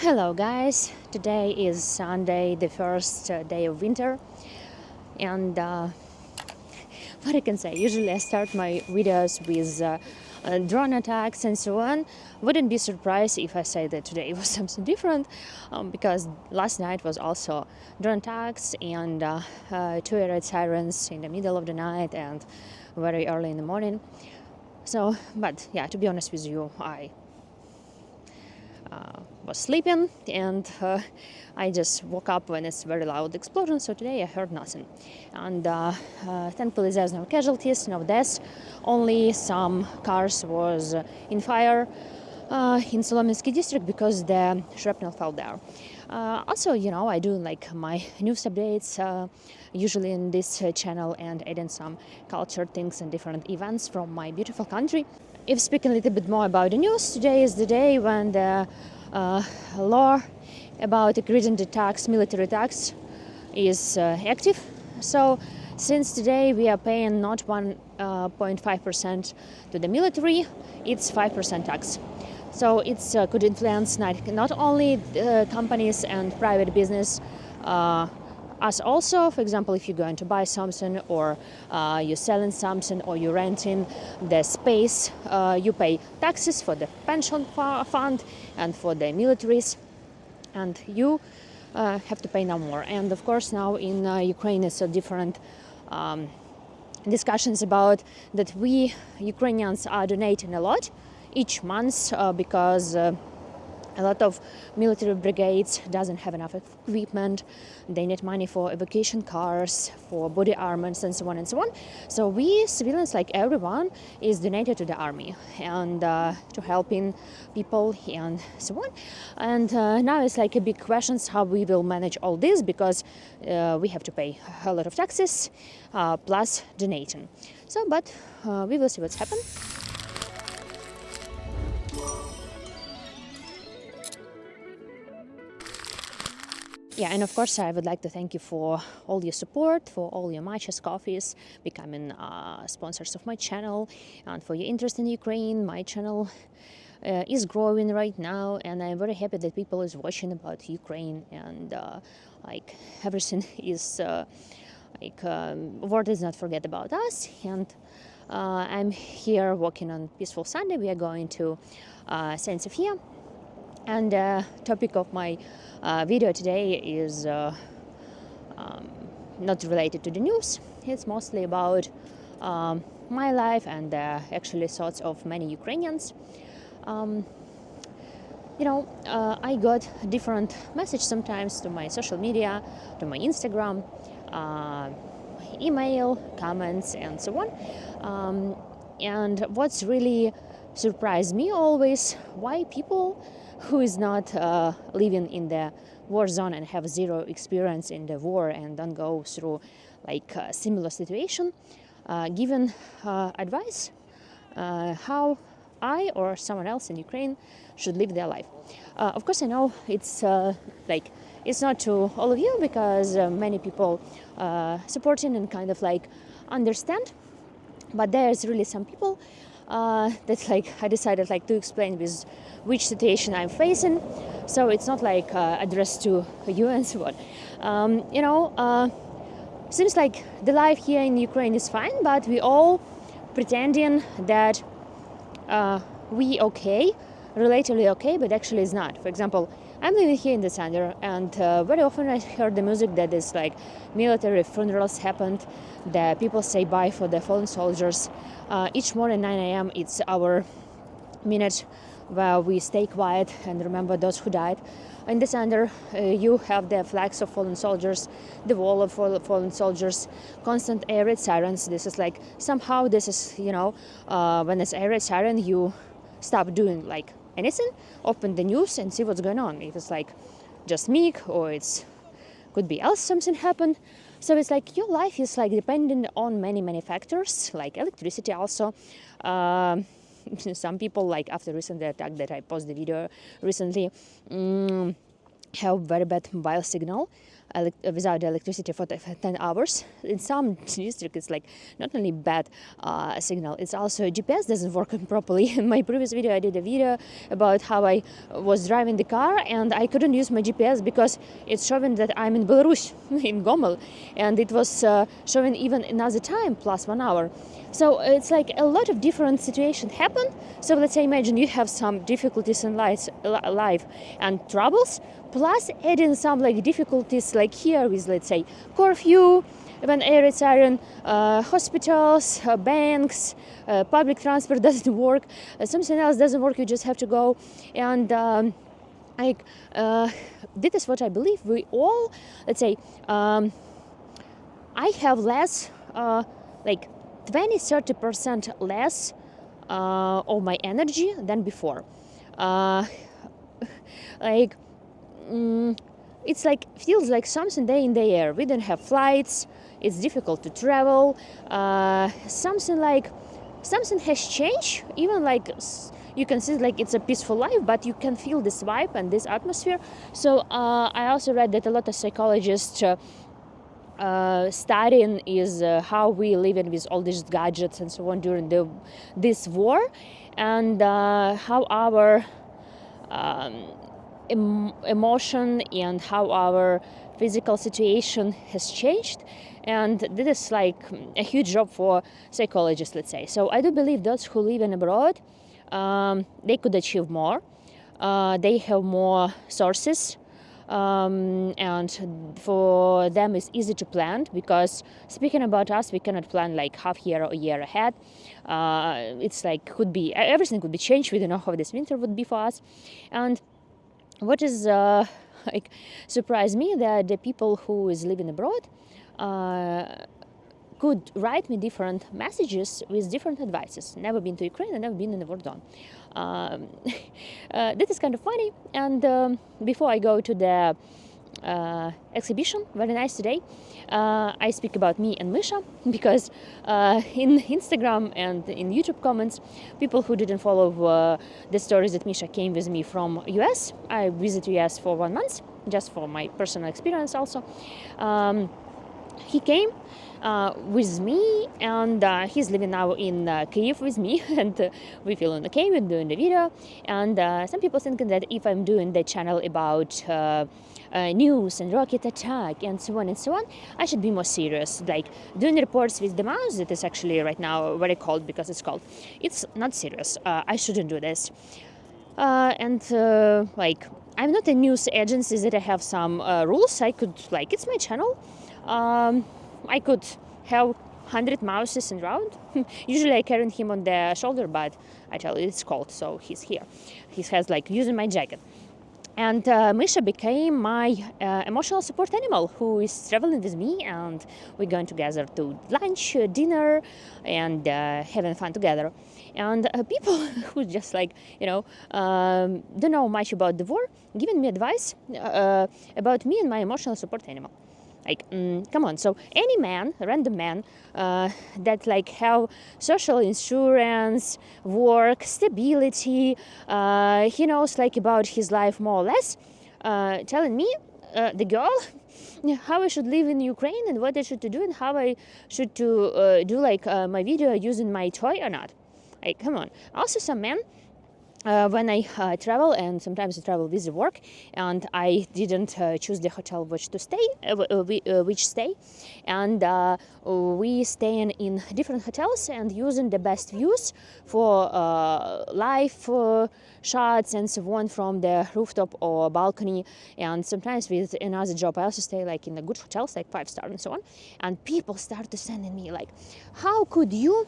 Hello guys, today is Sunday, the first day of winter, and what I can say, usually I start my videos with drone attacks and so on. Wouldn't be surprised if I say that today was something different, because last night was also drone attacks and two red sirens in the middle of the night and very early in the morning. So, but yeah, to be honest with you, I was sleeping and I just woke up when it's very loud explosion, so today I heard nothing. And thankfully there's no casualties, no deaths, only some cars was in fire in Solomensky district because the shrapnel fell there. Also, I do like my news updates usually in this channel, and adding some culture things and different events from my beautiful country. If speaking a little bit more about the news, today is the day when the law about ingredient tax, military tax, is active. So since today we are paying not 1.5% to the military, it's 5% tax. So it could influence not only companies and private business, us also. For example, if you're going to buy something, or you're selling something, or you're renting the space, you pay taxes for the pension fund and for the militaries, and you have to pay no more. And of course now in Ukraine it's a different discussions about that we Ukrainians are donating a lot each month because a lot of military brigades doesn't have enough equipment. They need money for evacuation cars, for body armors, and so on and so on. So we civilians, like everyone, is donated to the army and to helping people and so on. And now it's like a big question how we will manage all this, because we have to pay a lot of taxes plus donating. So, but we will see what's happened. Yeah, and of course I would like to thank you for all your support, for all your matches, coffees, becoming sponsors of my channel, and for your interest in Ukraine. My channel is growing right now, and I'm very happy that people is watching about Ukraine, and like everything is world is not forget about us. And I'm here working on Peaceful Sunday. We are going to St Sophia. And the topic of my video today is not related to the news. It's mostly about my life and actually thoughts of many Ukrainians. I got different messages sometimes to my social media, to my Instagram, email, comments, and so on. And what's really surprised me always, why people who is not living in the war zone and have zero experience in the war and don't go through like a similar situation, given advice how I or someone else in Ukraine should live their life. Of course, I know it's it's not to all of you, because many people supporting and kind of like understand, but there's really some people that I decided to explain with which situation I'm facing, so it's not addressed to you and so on. Seems like the life here in Ukraine is fine, but we all pretending that we okay, relatively okay, but actually it's not. For example, I'm living here in the center, and very often I heard the music that is like military funerals happened, that people say bye for the fallen soldiers. Each morning 9 a.m. it's our minute where we stay quiet and remember those who died. In the center, you have the flags of fallen soldiers, the wall of fallen soldiers, constant air raid sirens. This is somehow this is, when it's air raid siren, you stop doing anything, open the news and see what's going on. If it's just me, or it's could be else something happened. So it's your life is dependent on many factors, like electricity also. Some people, after recent attack that I posted the video recently, have very bad mobile signal. without electricity for 10 hours. In some districts, it's like not only bad signal, it's also GPS doesn't work properly. In my previous video, I did a video about how I was driving the car and I couldn't use my GPS because it's showing that I'm in Belarus, in Gomel, and it was showing even another time plus 1 hour. So it's like a lot of different situations happen. So let's say imagine you have some difficulties in life and troubles, plus adding some like difficulties like here with, let's say, curfew, when air is siren, hospitals, banks, public transport doesn't work, something else doesn't work, you just have to go. And this is what I believe. We all, let's say, I have less, like 20-30% less of my energy than before. It's like feels like something day in the air. We don't have flights. It's difficult to travel. Something has changed. Even like you can see like it's a peaceful life, but you can feel this vibe and this atmosphere. So I also read that a lot of psychologists studying is how we live in with all these gadgets and so on during this war, and how our emotion and how our physical situation has changed. And this is like a huge job for psychologists, let's say. So I do believe those who live in abroad, they could achieve more. They have more sources. And for them it's easy to plan, because speaking about us, we cannot plan like half year or a year ahead. It's like everything could be changed. We don't know how this winter would be for us. And what is like surprised me that the people who is living abroad could write me different messages with different advices. Never been to Ukraine and never been in the war zone. That is kind of funny. And before I go to the exhibition, very nice today, I speak about me and Misha, because in Instagram and in YouTube comments, people who didn't follow the stories that Misha came with me from US, I visited US for 1 month, just for my personal experience also. He came with me, and he's living now in Kyiv with me, and we feeling okay with doing the video. And some people thinking that if I'm doing the channel about news and rocket attack and so on, I should be more serious, like doing reports with the mouse. That is actually right now very cold because it's cold. It's not serious. I shouldn't do this. Like I'm not a news agency that I have some rules. I could, like, it's my channel. I could have 100 mouses around. Usually I carry him on the shoulder, but I tell you it's cold, so he's here. He has like using my jacket. And Misha became my emotional support animal, who is traveling with me, and we're going together to lunch, dinner, and having fun together. And people who just like, don't know much about the war, giving me advice about me and my emotional support animal. Like, come on. So any man, random man, that like have social insurance, work, stability, he knows like about his life more or less, telling me, the girl, how I should live in Ukraine and what I should to do and how I should to do like my video using my toy or not. Like, come on. Also some men, when I travel, and sometimes I travel with the work, and I didn't choose the hotel which stay, and we stay in different hotels and using the best views for live shots and so on from the rooftop or balcony. And sometimes with another job I also stay like in the good hotels, like 5-star and so on. And people start to send me like, how could you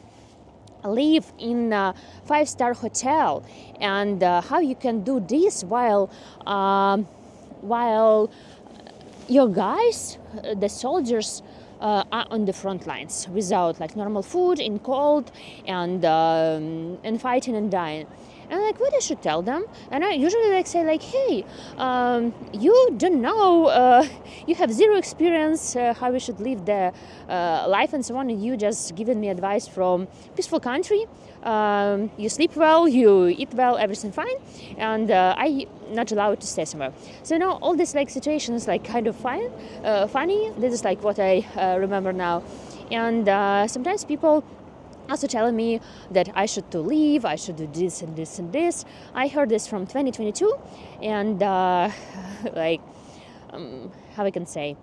live in a 5-star hotel, and how you can do this while your guys, the soldiers, are on the front lines without like normal food, in cold, and fighting and dying. And like, what I should tell them? And I usually like say like, hey, you don't know, you have zero experience how we should live the life and so on, and you just given me advice from peaceful country. You sleep well, you eat well, everything fine, and I not allowed to stay somewhere. So now all this like situations like kind of funny. This is like what I remember now, and sometimes people also telling me that I should to leave, I should do this and this and this. I heard this from 2022, and like how I can say.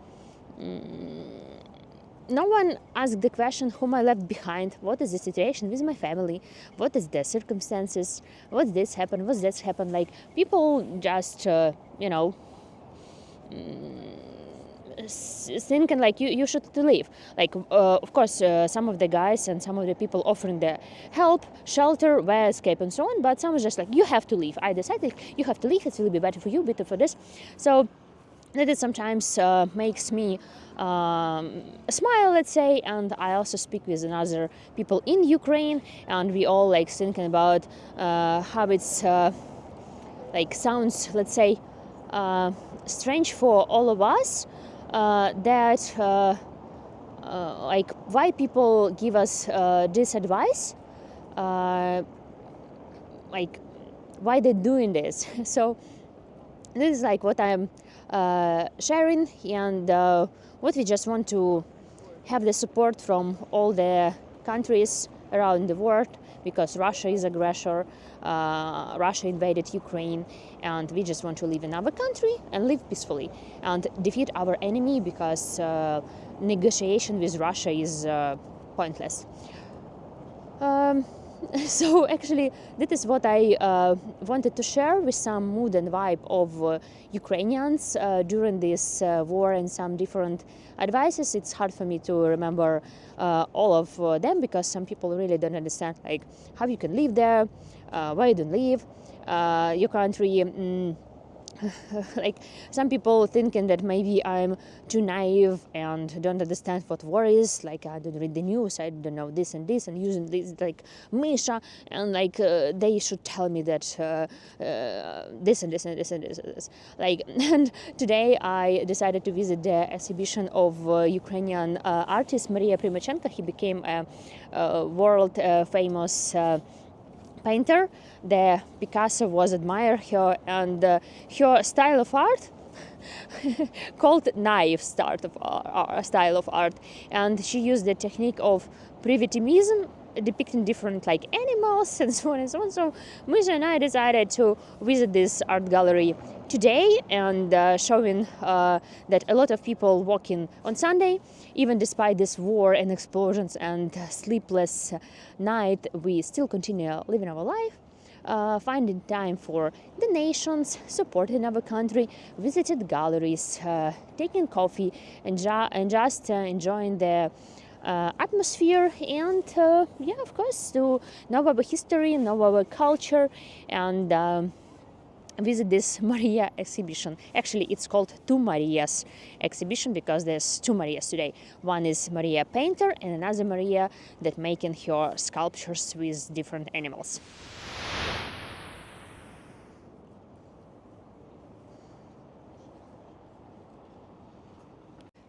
No one asked the question whom I left behind, what is the situation with my family, what is the circumstances, what's this happened, what's that happened. Like people just, thinking like you should to leave. Like of course some of the guys and some of the people offering the help, shelter, way escape and so on, but some is just like you have to leave. I decided you have to leave, it will be better for you, better for this. So that it sometimes makes me smile, let's say. And I also speak with another people in Ukraine, and we all like thinking about how it's like sounds, let's say, strange for all of us, that like why people give us this advice, like why they're doing this. So this is like what I'm sharing, and what we just want to have the support from all the countries around the world, because Russia is aggressor, Russia invaded Ukraine, and we just want to live in our country and live peacefully and defeat our enemy, because negotiation with Russia is pointless. So actually that is what I wanted to share with some mood and vibe of Ukrainians during this war, and some different advices. It's hard for me to remember all of them, because some people really don't understand like how you can live there, why you don't leave your country. Like some people thinking that maybe I'm too naive and don't understand what war is. Like I don't read the news, I don't know this and this, and using this like Misha, and like they should tell me that this and this and this and this and this. Like, and today I decided to visit the exhibition of Ukrainian artist Maria Primachenko. He became a world famous painter. The Picasso was admire her, and her style of art called naive style of art, and she used the technique of primitivism, depicting different like animals and so on and so on. So Misha and I decided to visit this art gallery today, and showing that a lot of people walking on Sunday, even despite this war and explosions and sleepless night, we still continue living our life, finding time for donations, supporting our country, visited galleries, taking coffee, and just enjoying the atmosphere, and yeah, of course, to know our history, know our culture, and visit this Maria exhibition. Actually, it's called Two Marias exhibition, because there's two Marias today. One is Maria painter, and another Maria that making her sculptures with different animals.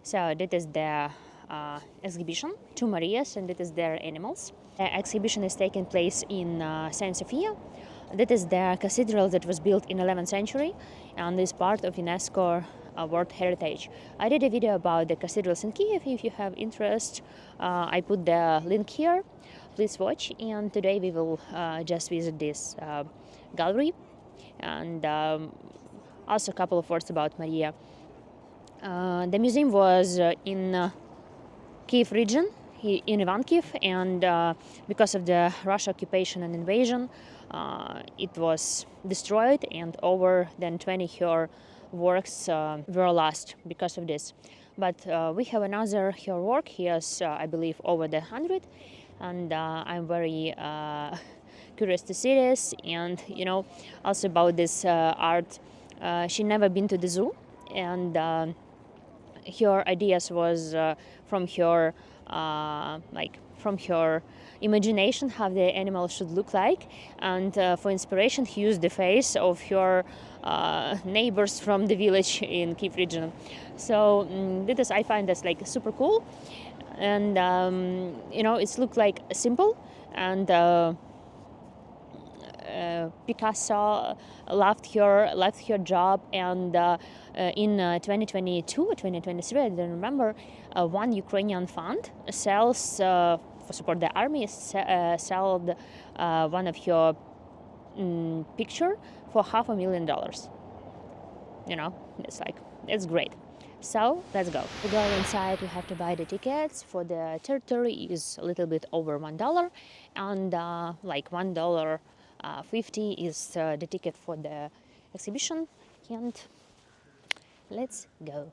So that is the exhibition, Two Marias, and that is their animals. The exhibition is taking place in St Sophia. That is the cathedral that was built in 11th century and is part of UNESCO World Heritage. I did a video about the cathedrals in Kyiv. If you have interest, I put the link here. Please watch. And today we will just visit this gallery, and also a couple of words about Maria. The museum was in Kyiv region, in Kyiv, and because of the Russia occupation and invasion, it was destroyed, and over than 20 her works were lost because of this. But we have another her work. He has, I believe, over the 100, and I'm very curious to see this. And also about this art, she never been to the zoo, and her ideas was from her like from her imagination how the animal should look like, and for inspiration he used the face of her neighbors from the village in Kyiv region. So this I find that's like super cool, and it's looked like simple, and Picasso left her job, and in 2022 or 2023, I don't remember, one Ukrainian fund sells for support the army sold one of her picture for $500,000. It's great. So let's go. To go inside, you have to buy the tickets. For the territory is a little bit over $1, and like $1.50 is the ticket for the exhibition. And let's go.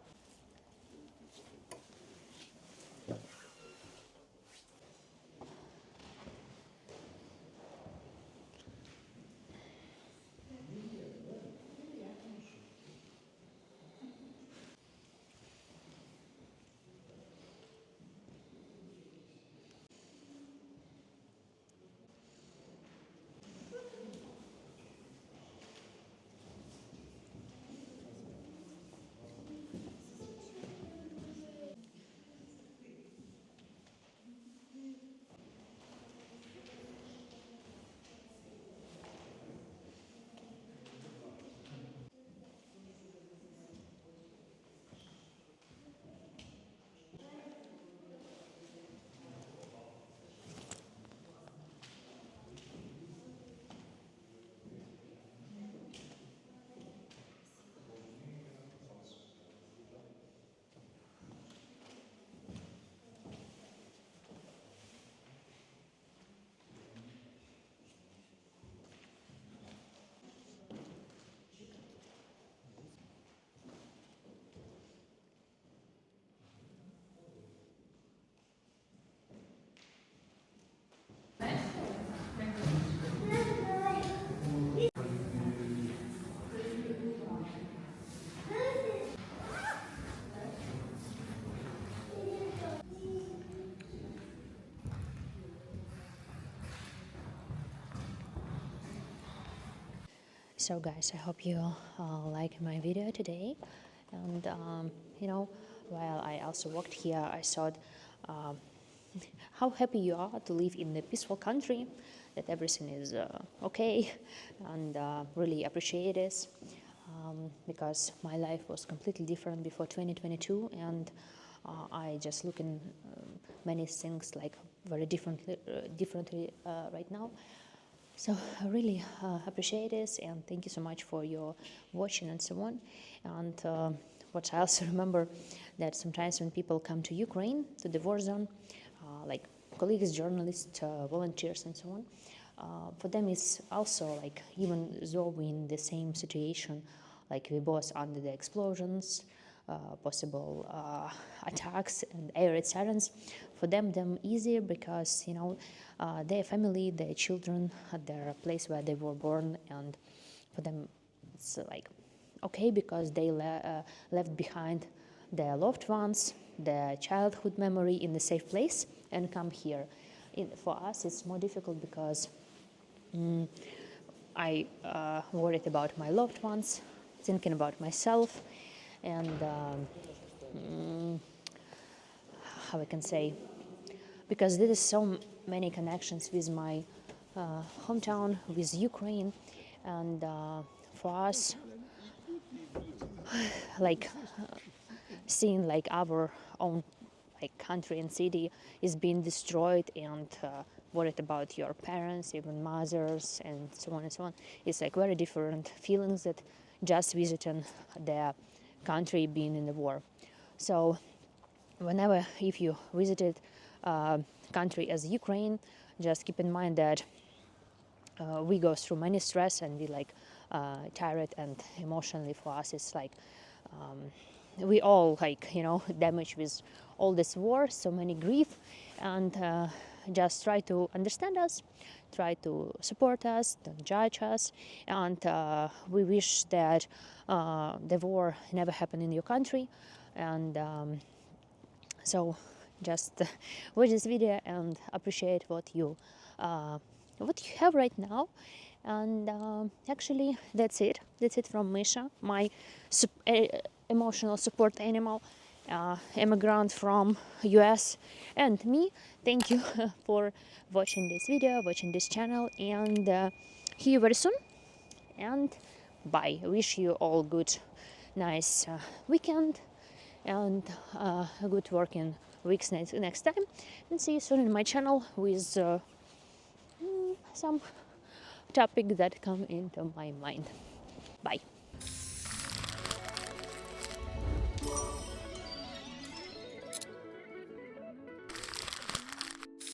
So guys, I hope you like my video today, and while I also walked here, I saw how happy you are to live in a peaceful country, that everything is okay, and really appreciate this, because my life was completely different before 2022, and I just look in many things like very differently right now. So I really appreciate this, and thank you so much for your watching and so on. And what I also remember, that sometimes when people come to Ukraine, to the war zone, like colleagues, journalists, volunteers and so on, for them it's also like, even though we're in the same situation, like we both under the explosions, possible attacks and air raid sirens, for them easier, because their family, their children, their place where they were born, and for them it's like okay, because they left behind their loved ones, their childhood memory in a safe place, and come here. For us it's more difficult, because I worried about my loved ones, thinking about myself, and how I can say, because there is so many connections with my hometown, with Ukraine, and for us, like seeing like our own like country and city is being destroyed, and worried about your parents, even mothers, and so on and so on. It's like very different feelings that just visiting their country being in the war. So whenever, if you visited country as Ukraine, just keep in mind that we go through many stress, and we like tired, and emotionally for us it's like we all like damaged with all this war, so many grief, and just try to understand us, try to support us, don't judge us, and we wish that the war never happened in your country, and so just watch this video and appreciate what you have right now. And actually, that's it from Misha, my emotional support animal, immigrant from US, and me. Thank you for watching this video, watching this channel, and see you very soon. And bye. Wish you all good, nice weekend, and a good working weeks next time. And see you soon in my channel with some topic that come into my mind. Bye.